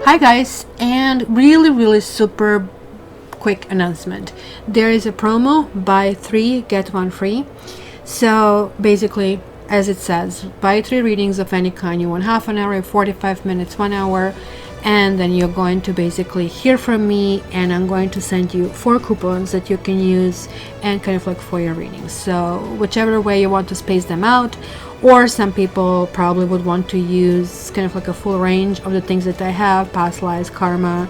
Hi guys, and really super quick announcement. There is a promo, buy 3 get 1 free. So basically, as it says, buy 3 readings of any kind. You want half an hour, 45 minutes, 1 hour, and then you're going to basically hear from me, and I'm going to send you 4 coupons that you can use and kind of like for your readings. So whichever way you want to space them out, or some people probably would want to use kind of like a full range of the things that I have, past lives, karma,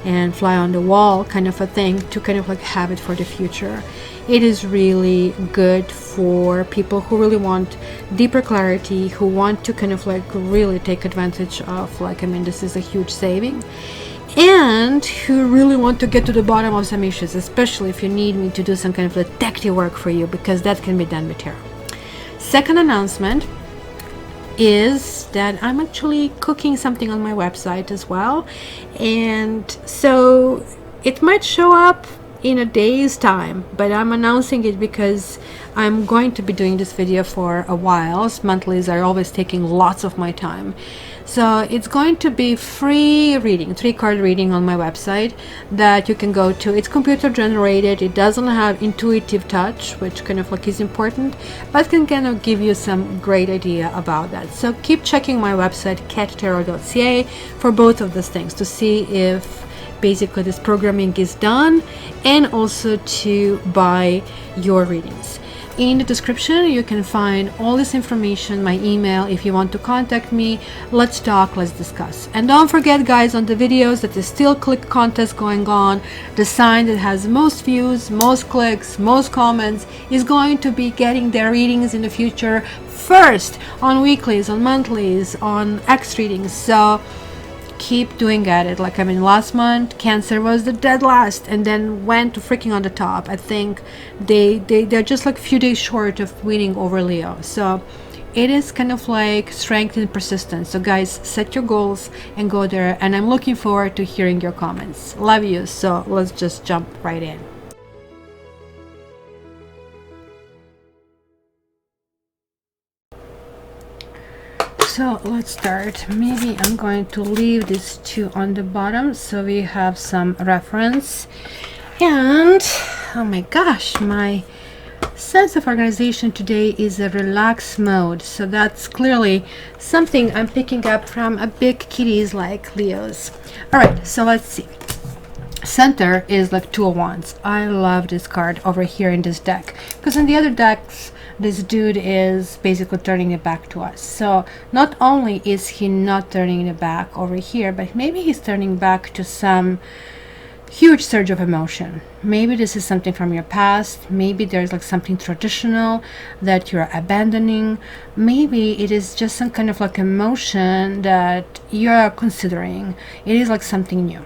and fly on the wall kind of a thing, to kind of like have it for the future. It is really good for people who really want deeper clarity, who want to kind of like really take advantage of, like, I mean, this is a huge saving, and who really want to get to the bottom of some issues, especially if you need me to do some kind of detective work for you, because that can be done with tarot. Second announcement is that I'm actually cooking something on my website as well, and so it might show up in a day's time, but I'm announcing it because I'm going to be doing this video for a while. Monthlies are always taking lots of my time, so it's going to be free reading, 3-card reading on my website that you can go to. It's computer generated, it doesn't have intuitive touch, which kind of like is important, but can kind of give you some great idea about that. So keep checking my website cattarot.ca for both of those things, to see if basically this programming is done, and also to buy your readings. In the description you can find all this information, my email, if you want to contact me. Let's talk, let's discuss. And don't forget guys, on the videos that is still click contest going on, the sign that has most views, most clicks, most comments is going to be getting their readings in the future first, on weeklies, on monthlies, on X readings. So keep doing at it. Like, I mean, last month Cancer was the dead last and then went to freaking on the top. I think they're just like a few days short of winning over Leo. So it is kind of like strength and persistence. So guys, set your goals and go there, and I'm looking forward to hearing your comments. Love you. So let's just jump right in. So let's start. Maybe I'm going to leave these 2 on the bottom so we have some reference. And oh my gosh, my sense of organization today is a relaxed mode, so that's clearly something I'm picking up from a big kitties like Leo's. All right, so let's see. Center is like 2 of Wands. I love this card over here in this deck, because in the other decks this dude is basically turning it back to us. So not only is he not turning it back over here, but maybe he's turning back to some huge surge of emotion. Maybe this is something from your past. Maybe there's like something traditional that you're abandoning. Maybe it is just some kind of like emotion that you're considering. It is like something new.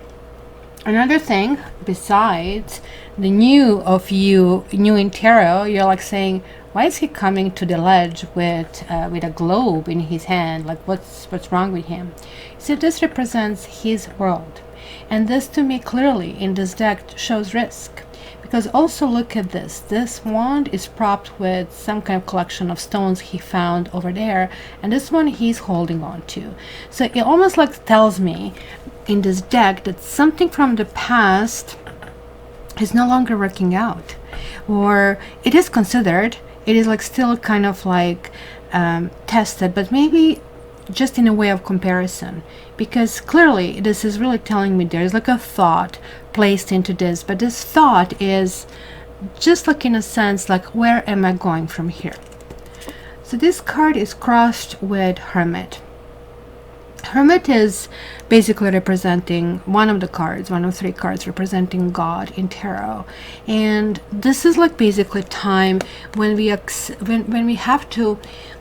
Another thing besides the new of you, new in tarot, you're like saying, why is he coming to the ledge with a globe in his hand? Like, what's wrong with him? So this represents his world, and this to me clearly in this deck shows risk, because also look at this. This wand is propped with some kind of collection of stones he found over there, and this one he's holding on to. So it almost like tells me in this deck that something from the past is no longer working out, or it is considered, it is like still kind of like tested, but maybe just in a way of comparison, because clearly this is really telling me there's like a thought placed into this, but this thought is just like, in a sense, like, where am I going from here? So this card is crossed with Hermit. Hermit is basically representing one of the cards, one of 3 cards representing God in tarot, and this is like basically time when we when we have to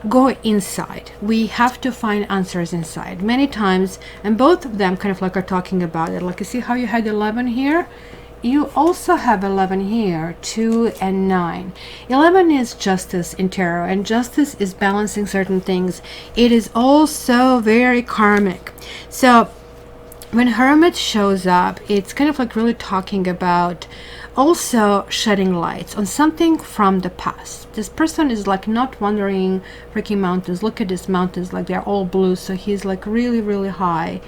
go inside. We have to find answers inside many times, and both of them kind of like are talking about it. Like, you see how you had 11 here? You also have 11 here, 2 and 9. 11 is justice in tarot, and justice is balancing certain things. It is also very karmic. So when Hermit shows up, it's kind of like really talking about also shedding lights on something from the past. This person is like not wandering freaking mountains. Look at these mountains, like they're all blue, so he's like really high.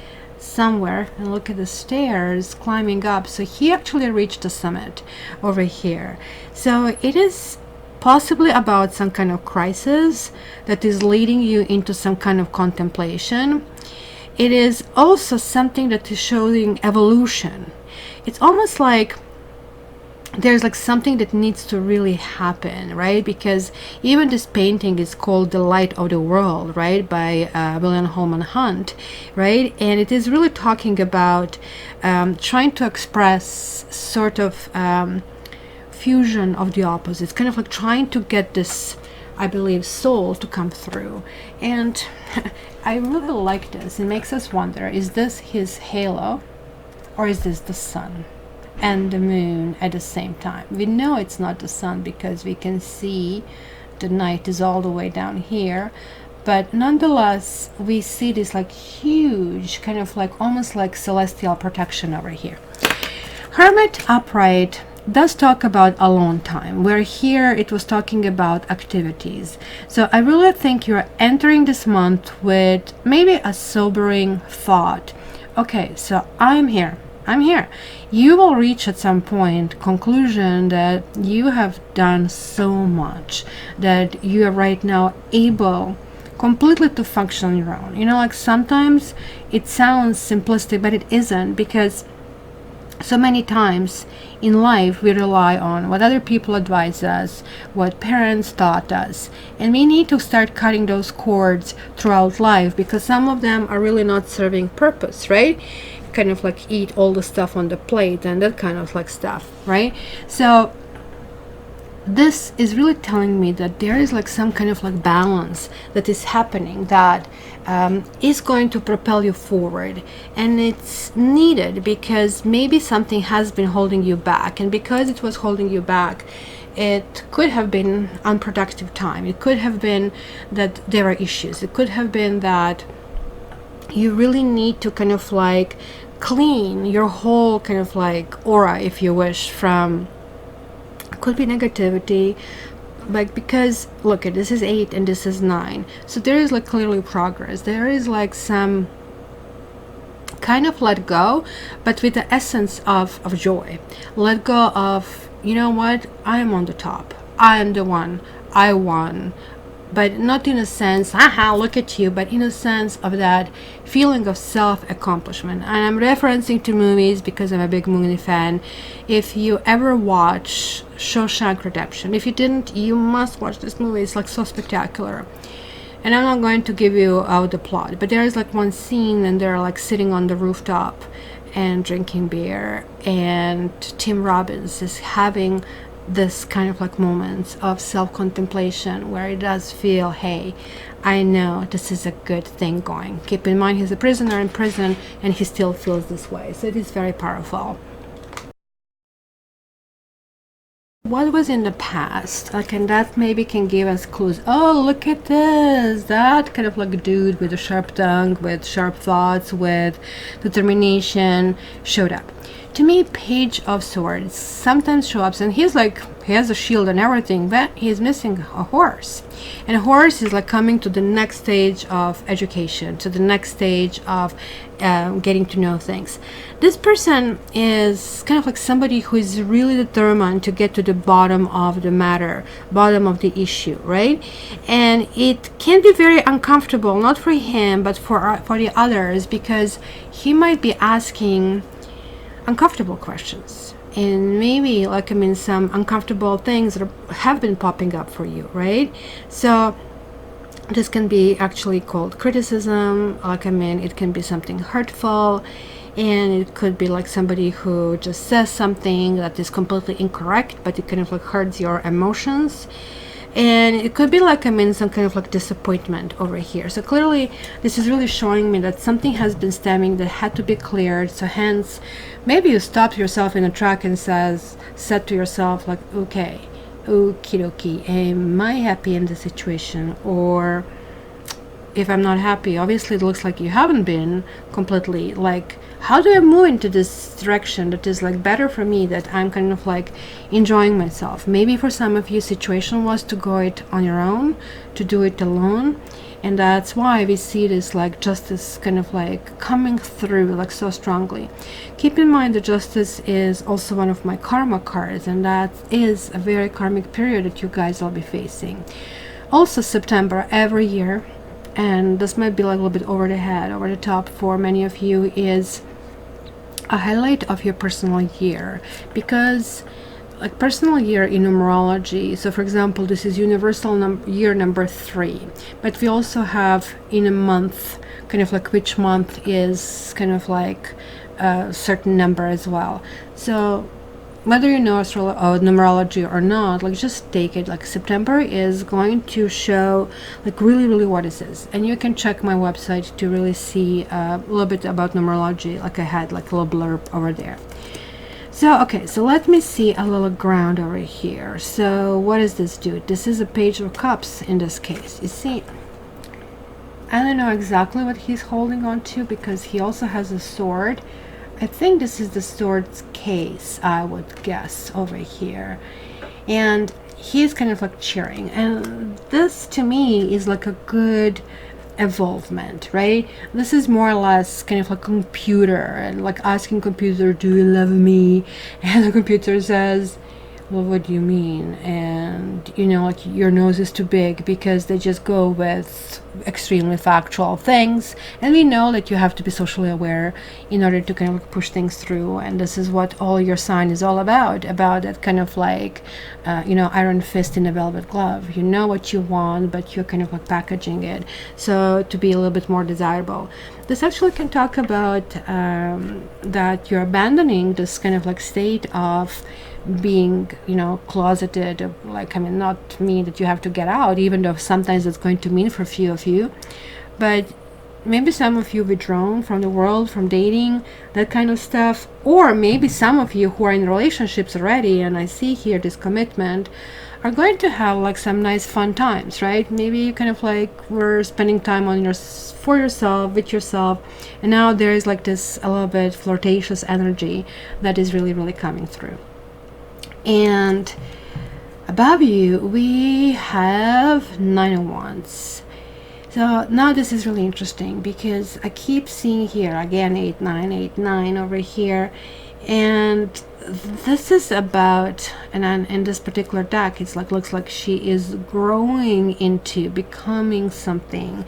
somewhere, and look at the stairs climbing up. So he actually reached the summit over here. So it is possibly about some kind of crisis that is leading you into some kind of contemplation. It is also something that is showing evolution. It's almost like there's like something that needs to really happen, right? Because even this painting is called The Light of the World, right, by William Holman Hunt, right? And it is really talking about trying to express sort of fusion of the opposites, kind of like trying to get this, I believe, soul to come through. And I really like this. It makes us wonder, is this his halo, or is this the sun and the moon at the same time? We know it's not the sun because we can see the night is all the way down here, but nonetheless we see this like huge kind of like almost like celestial protection over here. Hermit upright does talk about alone time, where here it was talking about activities. So I really think you're entering this month with maybe a sobering thought. Okay, so I'm here. You will reach at some point conclusion that you have done so much that you are right now able completely to function on your own. You know, like sometimes it sounds simplistic, but it isn't, because so many times in life we rely on what other people advise us, what parents taught us, and we need to start cutting those cords throughout life, because some of them are really not serving purpose, right? Kind of like eat all the stuff on the plate and that kind of like stuff, right? So this is really telling me that there is like some kind of like balance that is happening that is going to propel you forward, and it's needed because maybe something has been holding you back, and because it was holding you back, it could have been unproductive time, it could have been that there are issues, it could have been that you really need to kind of like clean your whole kind of like aura, if you wish, from, could be negativity, like, because look, this is 8 and this is 9, so there is like clearly progress, there is like some kind of let go, but with the essence of joy. Let go of, you know what, I am on the top, I am the one, I won, but not in a sense, haha, look at you, but in a sense of that feeling of self-accomplishment. And I'm referencing to movies because I'm a big movie fan. If you ever watch Shawshank Redemption, if you didn't, you must watch this movie. It's like so spectacular. And I'm not going to give you out the plot, but there is like one scene and they're like sitting on the rooftop and drinking beer, and Tim Robbins is having this kind of like moments of self-contemplation where it does feel, hey, I know this is a good thing going. Keep in mind he's a prisoner in prison and he still feels this way, so it is very powerful. What was in the past, like, and that maybe can give us clues. Oh, look at this, that kind of like dude with a sharp tongue, with sharp thoughts, with determination showed up. To me, Page of Swords sometimes shows up, and he's like, he has a shield and everything, but he's missing a horse. And a horse is like coming to the next stage of education, to the next stage of getting to know things. This person is kind of like somebody who is really determined to get to the bottom of the matter, bottom of the issue, right? And it can be very uncomfortable, not for him, but for the others, because he might be asking uncomfortable questions, and maybe like, I mean, some uncomfortable things that have been popping up for you, right? So this can be actually called criticism, like, I mean, it can be something hurtful, and it could be like somebody who just says something that is completely incorrect, but it kind of like hurts your emotions. And it could be like, I mean, some kind of like disappointment over here. So clearly this is really showing me that something has been stemming that had to be cleared. So hence maybe you stopped yourself in a track and said to yourself like, okay, okie dokie, am I happy in the situation, or if I'm not happy? Obviously it looks like you haven't been completely. Like, how do I move into this direction that is like better for me, that I'm kind of like enjoying myself? Maybe for some of you, situation was to go it on your own, to do it alone. And that's why we see this like justice kind of like coming through like so strongly. Keep in mind that justice is also one of my karma cards, and that is a very karmic period that you guys will be facing. Also September every year, and this might be like a little bit over the head, over the top for many of you, is a highlight of your personal year, because like personal year in numerology, so for example this is universal year number 3, but we also have in a month kind of like which month is kind of like a certain number as well. So whether you know numerology or not, like just take it, like September is going to show like really what this is, and you can check my website to really see a little bit about numerology. Like I had like a little blurb over there. So okay, so let me see a little ground over here. So what is this dude? This is a Page of Cups in this case. You see, I don't know exactly what he's holding on to, because he also has a sword. I think this is the sword's case, I would guess, over here. And he's kind of like cheering. And this to me is like a good evolvement, right? This is more or less kind of like computer, and like asking computer, do you love me? And the computer says, well, what do you mean? And you know, like your nose is too big, because they just go with extremely factual things, and we know that you have to be socially aware in order to kind of like push things through. And this is what all your sign is all about that kind of like you know, iron fist in a velvet glove. You know what you want, but you're kind of like packaging it so to be a little bit more desirable. This actually can talk about that you're abandoning this kind of like state of being, you know, closeted. Like, I mean, not mean that you have to get out, even though sometimes it's going to mean for a few of you, but maybe some of you withdrawn from the world, from dating, that kind of stuff. Or maybe some of you who are in relationships already, and I see here this commitment, are going to have like some nice fun times, right? Maybe you kind of like were spending time on for yourself, with yourself, and now there is like this a little bit flirtatious energy that is really coming through. And above you we have 9 of Wands. So now this is really interesting, because I keep seeing here again 8-9 over here, and this is about, and in this particular deck it's like looks like she is growing into becoming something,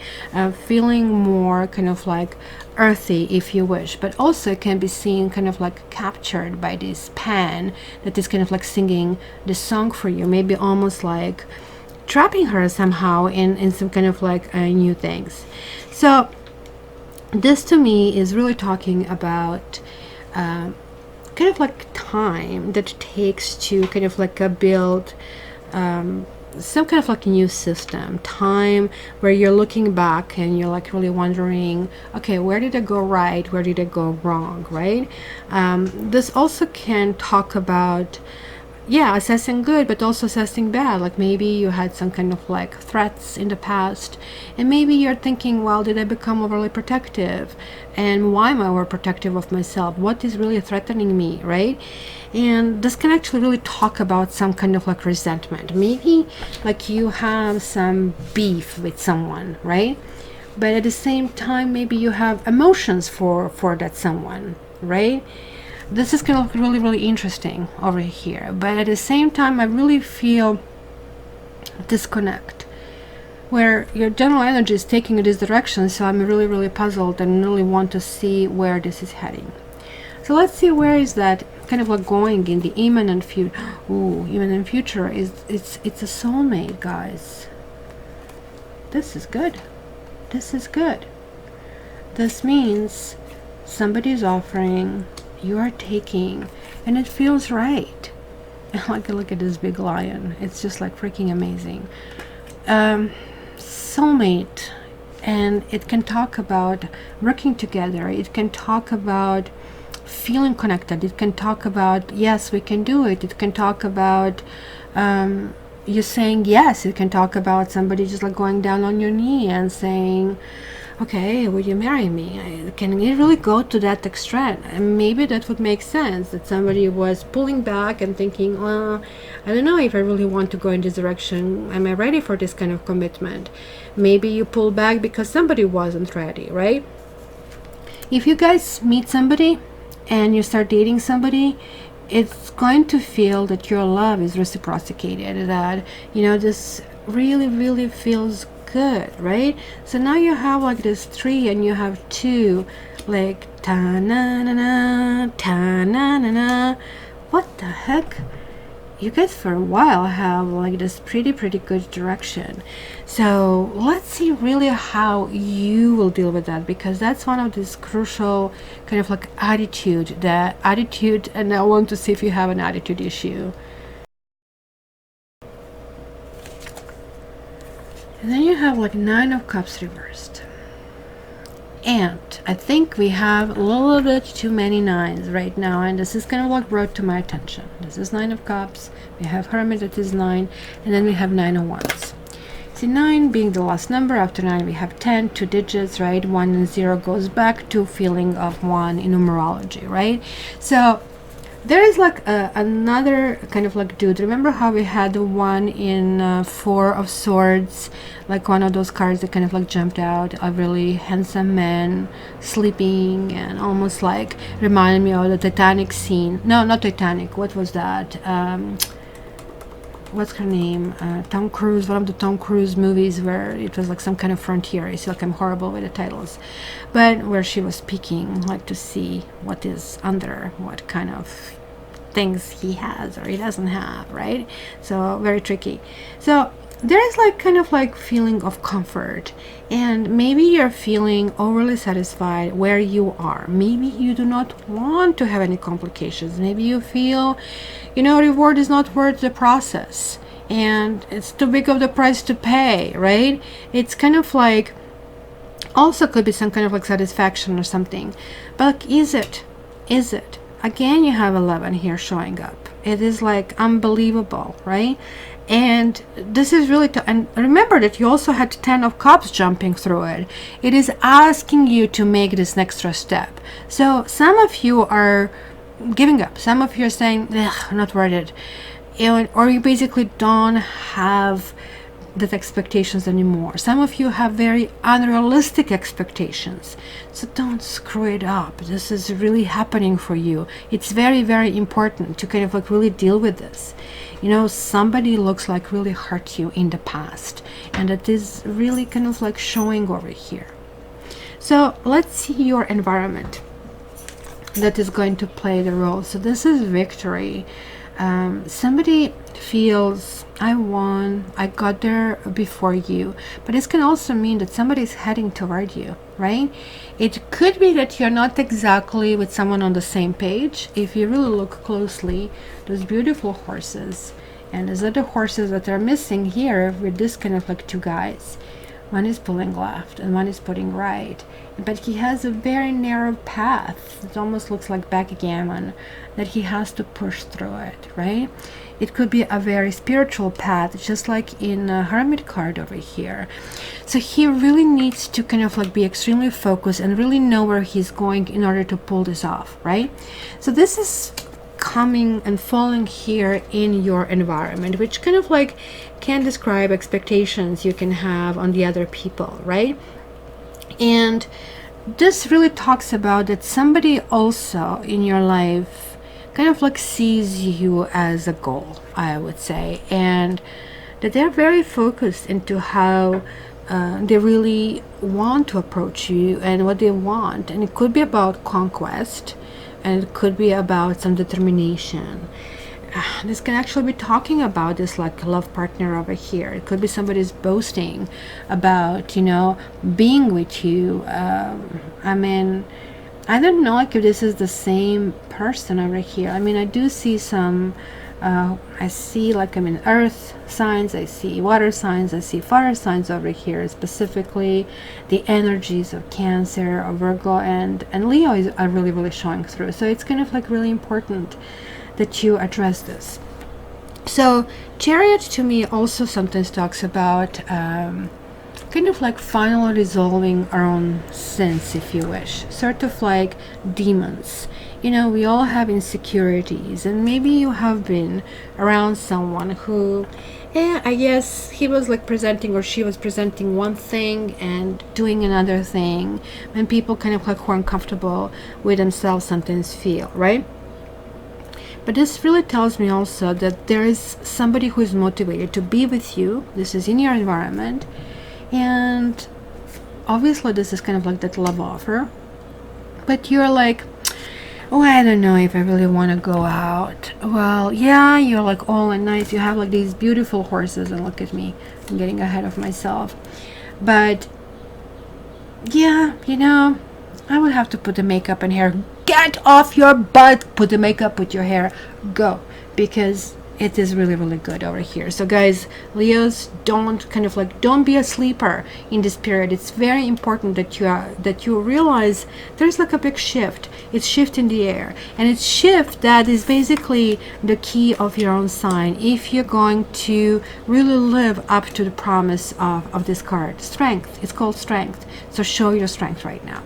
feeling more kind of like earthy, if you wish, but also it can be seen kind of like captured by this pen that is kind of like singing this song for you, maybe almost like trapping her somehow in some kind of like new things. So this to me is really talking about kind of like time that it takes to kind of like build some kind of like new system, time where you're looking back and you're like really wondering, okay, where did I go right, where did I go wrong, right? This also can talk about, yeah, assessing good, but also assessing bad. Like maybe you had some kind of like threats in the past, and maybe you're thinking, well, did I become overly protective, and why am I overprotective of myself? What is really threatening me, right? And this can actually really talk about some kind of like resentment. Maybe like you have some beef with someone, right? But at the same time, maybe you have emotions for that someone, right? This is kind of really interesting over here, but at the same time I really feel disconnect, where your general energy is taking in this direction. So I'm really puzzled and really want to see where this is heading. So let's see, where is that kind of like going in the imminent future. Imminent future is it's a soulmate, guys. This is good. This means somebody is offering, you are taking, and it feels right. Like, look at this big lion. It's just like freaking amazing. Soulmate, and it can talk about working together. It can talk about feeling connected. It can talk about, yes, we can do it. It can talk about you saying yes. You can talk about somebody just like going down on your knee and saying, okay, will you marry me? Can it really go to that extent? And maybe that would make sense, that somebody was pulling back and thinking, well, I don't know if I really want to go in this direction. Am I ready for this kind of commitment? Maybe you pull back because somebody wasn't ready, right? If you guys meet somebody and you start dating somebody, it's going to feel that your love is reciprocated, that, you know, this really, really feels good, right? So now you have like this 3 and you have 2, like ta-na-na-na, ta-na-na-na. What the heck? You guys for a while have like this pretty good direction. So let's see really how you will deal with that, because that's one of these crucial kind of like attitude, and I want to see if you have an attitude issue. And then you have like 9 of Cups reversed. And I think we have a little bit too many 9s right now, and this is kind of like brought to my attention. This is 9 of Cups, we have Hermit that is 9, and then we have 9 of Wands. See, 9 being the last number, after 9 we have 10, 2 digits, right? 1 and 0 goes back to feeling of 1 in numerology, right? So there is like another kind of like dude. Remember how we had the one in 4 of Swords, like one of those cards that kind of like jumped out, a really handsome man sleeping, and almost like reminded me of the Titanic scene. No, not Titanic. What was that? What's her name? Tom Cruise, one of the Tom Cruise movies where it was like some kind of frontier. I feel like I'm horrible with the titles, but where she was peeking, like to see what is under, what kind of things he has or he doesn't have, right? So very tricky. So there is like kind of like feeling of comfort, and maybe you're feeling overly satisfied where you are. Maybe you do not want to have any complications. Maybe you feel, you know, reward is not worth the process and it's too big of the price to pay, right? It's kind of like, also could be some kind of like satisfaction or something, but like, is it again? You have 11 here showing up. It is like unbelievable, right? And this is really and remember that you also had 10 of Cups jumping through it. It is asking you to make this extra step. So some of you are giving up, some of you are saying, not worth it, or you basically don't have that expectations anymore. Some of you have very unrealistic expectations, so don't screw it up. This is really happening for you. It's very important to kind of like really deal with this. You know, somebody looks like really hurt you in the past, and it is really kind of like showing over here. So let's see your environment that is going to play the role. So this is victory. Somebody feels, I won, I got there before you, but this can also mean that somebody is heading toward you, right? It could be that you're not exactly with someone on the same page. If you really look closely, those beautiful horses, and there's other horses that are missing here with this kind of like 2 guys. One is pulling left and one is pulling right, but he has a very narrow path. It almost looks like backgammon that he has to push through it, right? It could be a very spiritual path, just like in a Hermit card over here. So he really needs to kind of like be extremely focused and really know where he's going in order to pull this off, right? So this is coming and falling here in your environment, which kind of like can describe expectations you can have on the other people, right? And this really talks about that somebody also in your life kind of like sees you as a goal, I would say, and that they're very focused into how they really want to approach you and what they want. And it could be about conquest, and it could be about some determination. This can actually be talking about this like love partner over here. It could be somebody's boasting about, you know, being with you. I mean, I don't know like if this is the same person over here. I mean, I do see some I see like, I mean, earth signs, I see water signs, I see fire signs over here, specifically the energies of Cancer or Virgo and Leo are really showing through. So it's kind of like really important that you address this. So Chariot to me also sometimes talks about kind of like finally resolving our own sins, if you wish, sort of like demons. You know, we all have insecurities, and maybe you have been around someone who, I guess he was like presenting, or she was presenting one thing and doing another thing, and people kind of like who are uncomfortable with themselves sometimes feel, right? But this really tells me also that there is somebody who is motivated to be with you. This is in your environment. And obviously this is kind of like that love offer. But you're like, oh, I don't know if I really want to go out. Well, yeah, you're like all and nice. You have like these beautiful horses, and look at me. I'm getting ahead of myself. But yeah, you know, I would have to put the makeup and hair. Get off your butt, put the makeup, put your hair, go, because it is really, really good over here. So guys, Leos, don't be a sleeper in this period. It's very important that you realize there's like a big shift. It's shift in the air, and it's shift that is basically the key of your own sign if you're going to really live up to the promise of this card. Strength. It's called strength. So show your strength right now.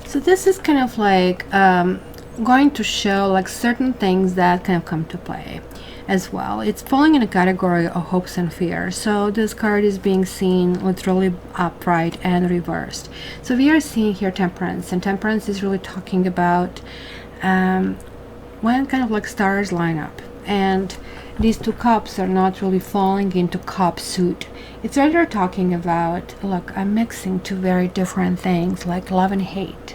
So this is kind of like going to show like certain things that kind of come to play as well. It's falling in a category of hopes and fears. So this card is being seen literally upright and reversed. So we are seeing here temperance, and temperance is really talking about when kind of like stars line up, and these two cups are not really falling into cup suit. It's rather talking about, look, I'm mixing two very different things like love and hate.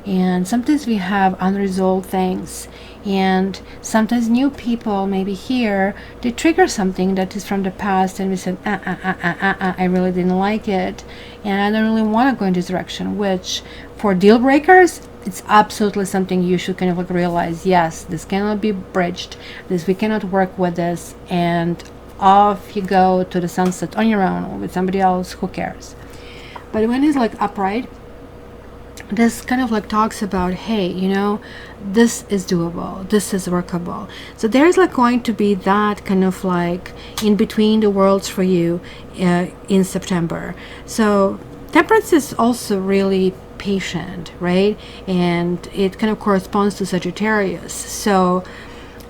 And sometimes we have unresolved things, and sometimes new people maybe here, they trigger something that is from the past, and we said, I really didn't like it, and I don't really want to go in this direction, which for deal breakers, it's absolutely something you should kind of like realize, yes, this cannot be bridged, we cannot work with this, and off you go to the sunset on your own or with somebody else, who cares. But when it's like upright, this kind of like talks about, hey, you know, this is doable, this is workable. So there's like going to be that kind of like in between the worlds for you in September. So temperance is also really patient, right? And it kind of corresponds to Sagittarius. So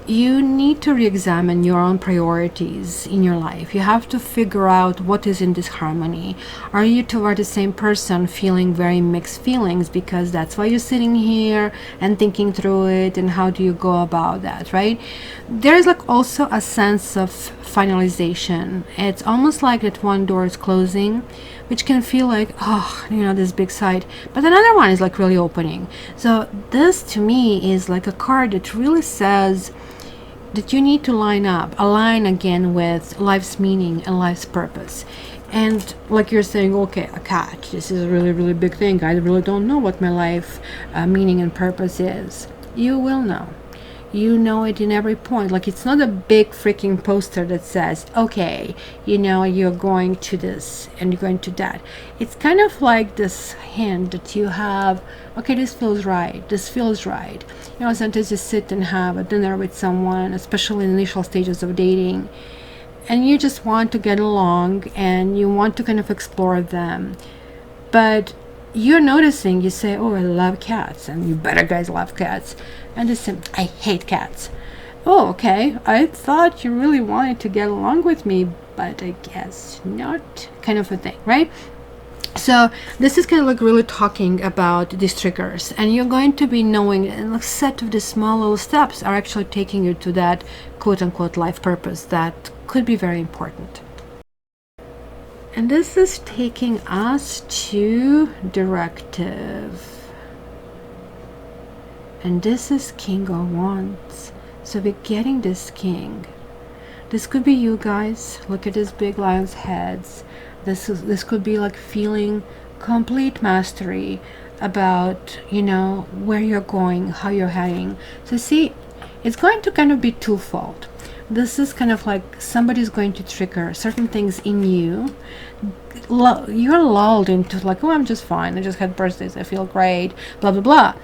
you need to re-examine your own priorities in your life. You have to figure out what is in this harmony. Are you toward the same person feeling very mixed feelings, because that's why you're sitting here and thinking through it, and how do you go about that, right? There's like also a sense of finalization. It's almost like that one door is closing, which can feel like, oh, you know, this big side, but another one is like really opening. So this to me is like a card that really says that you need to align again with life's meaning and life's purpose. And like you're saying, okay, a cat, this is a really, really big thing. I really don't know what my life meaning and purpose is. You will know. You know it in every point. Like, it's not a big freaking poster that says, okay, you know, you're going to this and you're going to that. It's kind of like this hint that you have, okay, this feels right, this feels right. You know, sometimes you sit and have a dinner with someone, especially in the initial stages of dating, and you just want to get along and you want to kind of explore them. But you're noticing, you say, oh, I love cats, and you better guys love cats. And they say, I hate cats. Oh, okay, I thought you really wanted to get along with me, but I guess not, kind of a thing, right? So this is kind of like really talking about these triggers, and you're going to be knowing, and a set of the small little steps are actually taking you to that quote-unquote life purpose that could be very important. And this is taking us to Directive. And this is King of Wands. So we're getting this king. This could be you guys. Look at this big lion's heads. This could be like feeling complete mastery about, you know, where you're going, how you're heading. So see, it's going to kind of be twofold. This is kind of like somebody's going to trigger certain things in you. You're lulled into like, oh, I'm just fine, I just had birthdays, I feel great, blah blah blah.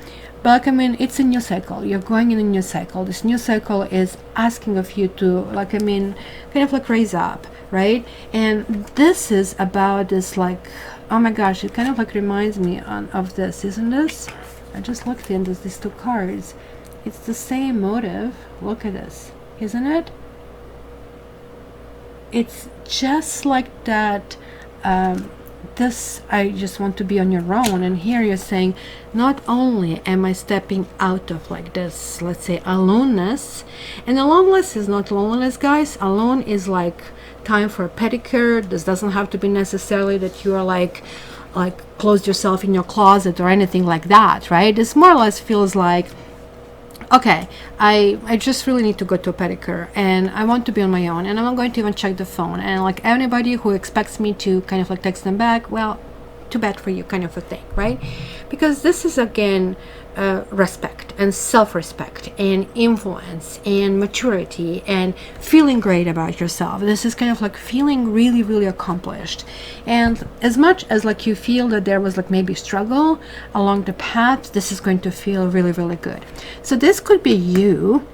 But I mean, it's a new cycle. You're going in a new cycle. This new cycle is asking of you to, like, I mean, kind of like raise up, right? And this is about this, like, oh my gosh, it kind of like reminds me of this, isn't this? I just looked into these two cards. It's the same motive. Look at this, isn't it? It's just like that. This, I just want to be on your own. And here you're saying, not only am I stepping out of like this, let's say, aloneness, and aloneness is not loneliness, guys. Alone is like time for a pedicure. This doesn't have to be necessarily that you are like closed yourself in your closet or anything like that, right? This more or less feels like, okay, I just really need to go to a pedicure and I want to be on my own, and I'm not going to even check the phone, and like anybody who expects me to kind of like text them back, well, too bad for you, kind of a thing, right? Because this is again respect and self-respect and influence and maturity and feeling great about yourself. This is kind of like feeling really, really accomplished. And as much as like you feel that there was like maybe struggle along the path, this is going to feel really, really good. So this could be you,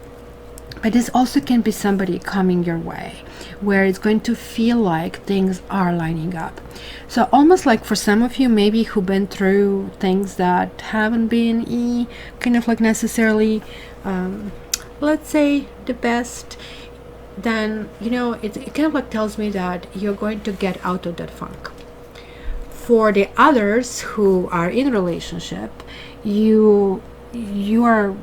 but this also can be somebody coming your way where it's going to feel like things are lining up. So almost like for some of you maybe who've been through things that haven't been kind of like necessarily let's say the best, then you know it kind of like tells me that you're going to get out of that funk. For the others who are in relationship, you are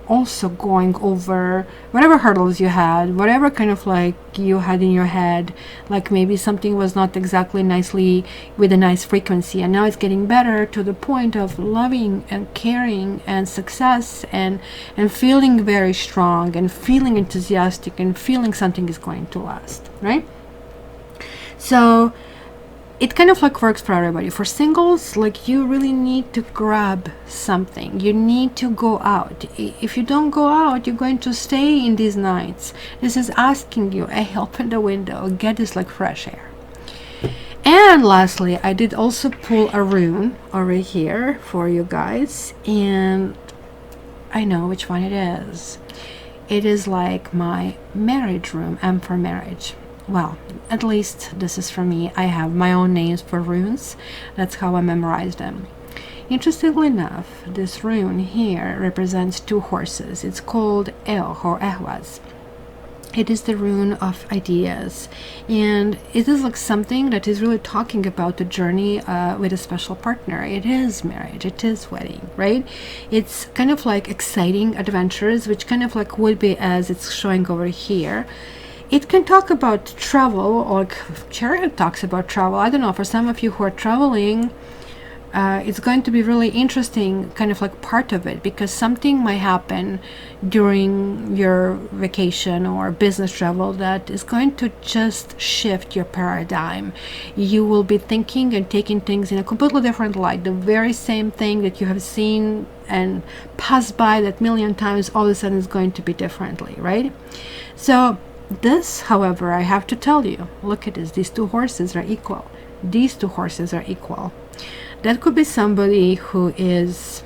also going over whatever hurdles you had, whatever kind of like you had in your head, like maybe something was not exactly nicely with a nice frequency, and now it's getting better to the point of loving and caring and success and feeling very strong and feeling enthusiastic and feeling something is going to last, right? So it kind of like works for everybody. For singles, like you really need to grab something. You need to go out. If you don't go out, you're going to stay in these nights. This is asking you, hey, open the window, get this like fresh air. And lastly, I did also pull a rune over here for you guys, and I know which one it is. It is like my marriage rune, M for marriage. Well, at least this is for me. I have my own names for runes. That's how I memorize them. Interestingly enough, this rune here represents two horses. It's called El or Ehwaz. It is the rune of ideas, and it is like something that is really talking about the journey with a special partner. It is marriage, it is wedding, right? It's kind of like exciting adventures, which kind of like would be as it's showing over here. It can talk about travel, or Chariot talks about travel. I don't know, for some of you who are traveling, it's going to be really interesting, kind of like part of it, because something might happen during your vacation or business travel that is going to just shift your paradigm. You will be thinking and taking things in a completely different light. The very same thing that you have seen and passed by that million times, all of a sudden is going to be differently, right? So this, however, I have to tell you, look at this, these two horses are equal. These two horses are equal. That could be somebody who is,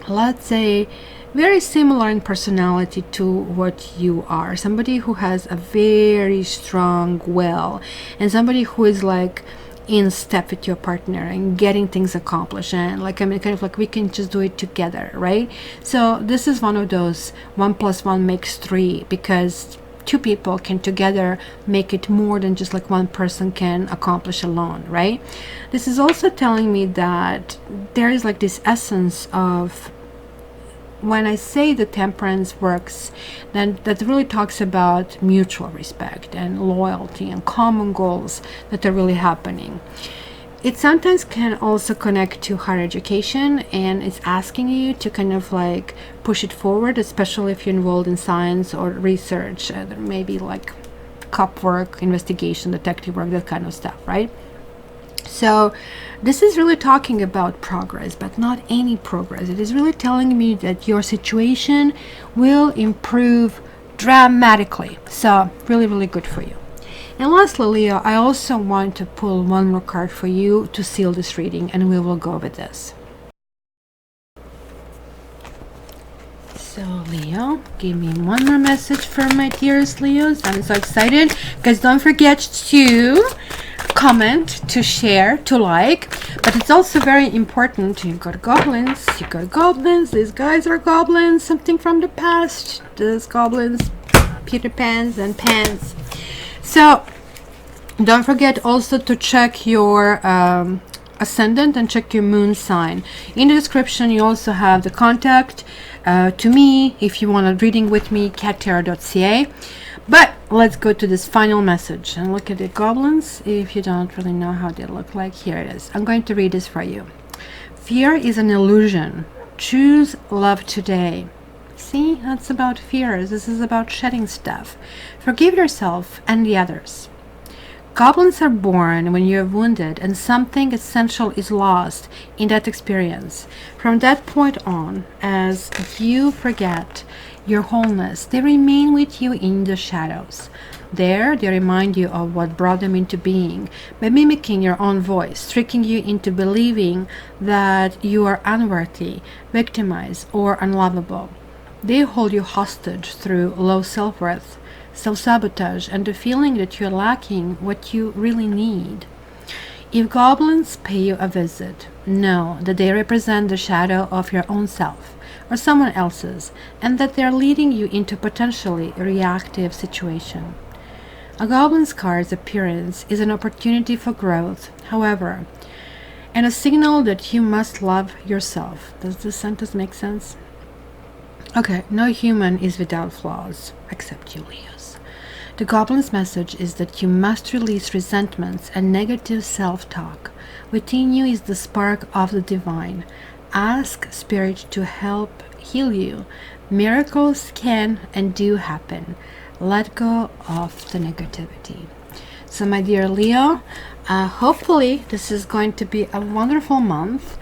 let's say, very similar in personality to what you are. Somebody who has a very strong will, and somebody who is like in step with your partner and getting things accomplished, and like, I mean, kind of like we can just do it together, right? So this is one of those 1 + 1 makes 3, because two people can together make it more than just like one person can accomplish alone, right? This is also telling me that there is like this essence of, when I say the temperance works, then that really talks about mutual respect and loyalty and common goals that are really happening. It sometimes can also connect to higher education, and it's asking you to kind of like push it forward, especially if you're involved in science or research, maybe like cop work, investigation, detective work, that kind of stuff, right? So this is really talking about progress, but not any progress. It is really telling me that your situation will improve dramatically. So really, really good for you. And lastly, Leo, I also want to pull one more card for you to seal this reading, and we will go with this. So Leo, give me one more message for my dearest Leos. I'm so excited. Guys, don't forget to comment, to share, to like. But it's also very important. You got goblins. You got goblins. These guys are goblins. Something from the past. These goblins, Peter Pans and Pans. So don't forget also to check your ascendant and check your moon sign. In the description you also have the contact to me if you want a reading with me, cattarot.ca. But let's go to this final message and look at the goblins. If you don't really know how they look like, here it is. I'm going to read this for you. Fear is an illusion. Choose love today. See, that's about fears. This is about shedding stuff. Forgive yourself and the others. Goblins are born when you are wounded and something essential is lost in that experience. From that point on, as you forget your wholeness, they remain with you in the shadows. There, they remind you of what brought them into being by mimicking your own voice, tricking you into believing that you are unworthy, victimized, or unlovable. They hold you hostage through low self-worth, self-sabotage, and the feeling that you're lacking what you really need. If goblins pay you a visit, know that they represent the shadow of your own self or someone else's, and that they're leading you into potentially reactive situation. A goblin's card's appearance is an opportunity for growth, however, and a signal that you must love yourself. Does this sentence make sense? Okay, no human is without flaws, except you, Leos. The goblin's message is that you must release resentments and negative self-talk. Within you is the spark of the divine. Ask Spirit to help heal you. Miracles can and do happen. Let go of the negativity. So my dear Leo, hopefully this is going to be a wonderful month.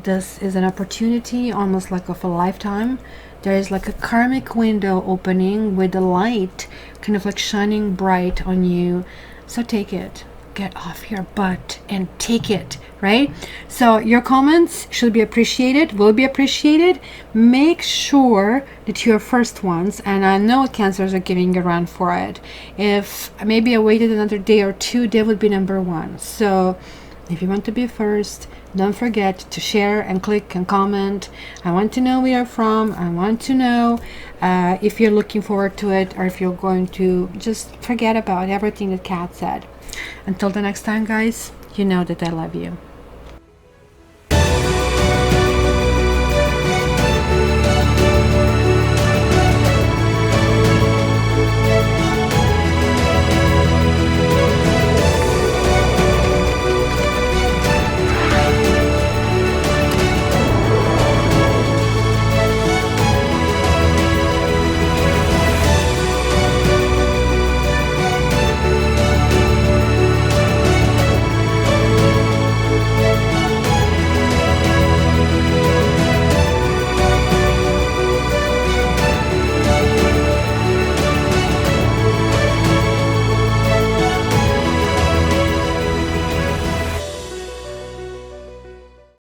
This is an opportunity almost like of a lifetime. There is like a karmic window opening with the light kind of like shining bright on you. So take it. Get off your butt and take it, right? So your comments should be appreciated, will be appreciated. Make sure that you're first ones, and I know cancers are giving a run for it. If maybe I waited another day or two, they would be number one. So if you want to be first, don't forget to share and click and comment. I want to know where you're from. I want to know if you're looking forward to it, or if you're going to just forget about everything that Kat said. Until the next time, guys, you know that I love you.